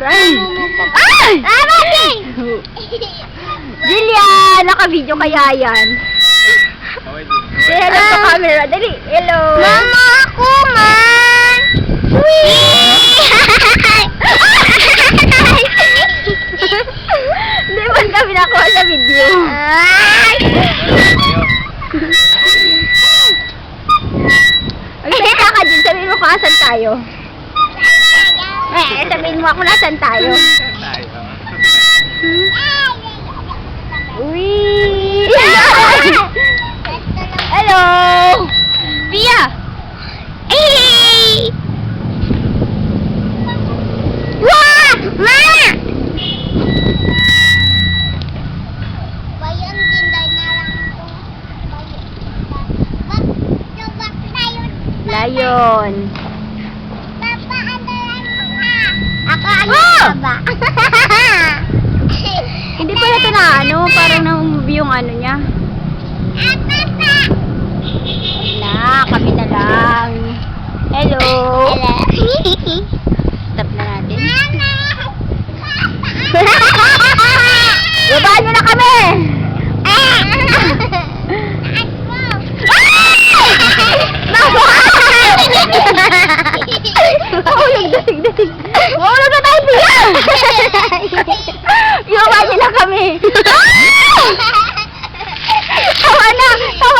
Aray! Ay! Jillian! Naka-video kaya yan. Say hello sa camera. Dali. Hello. Mama, ako man! Hindi man kami nakuha sa video. Magsalita ka din. Sabihin mo kung asan tayo. Sabihin mo ako nasan tayo. Uy! Hello! Pia! Hey! Wah! Mama! Bayan din dahil na lang ito. Coba tayo. Lion. Papa, andalan mo ha. Ako ang Oh! baba. Hindi pala ito na ano, parang na-move yung ano niya. Papa! Wala, kami na lang. Hello! Hello. Stop na natin. Mama! Babaan nyo na kami! Mahulog, dasig-dasig. Mahulog na tayo siya! Babaan nyo na kami! Tawa na!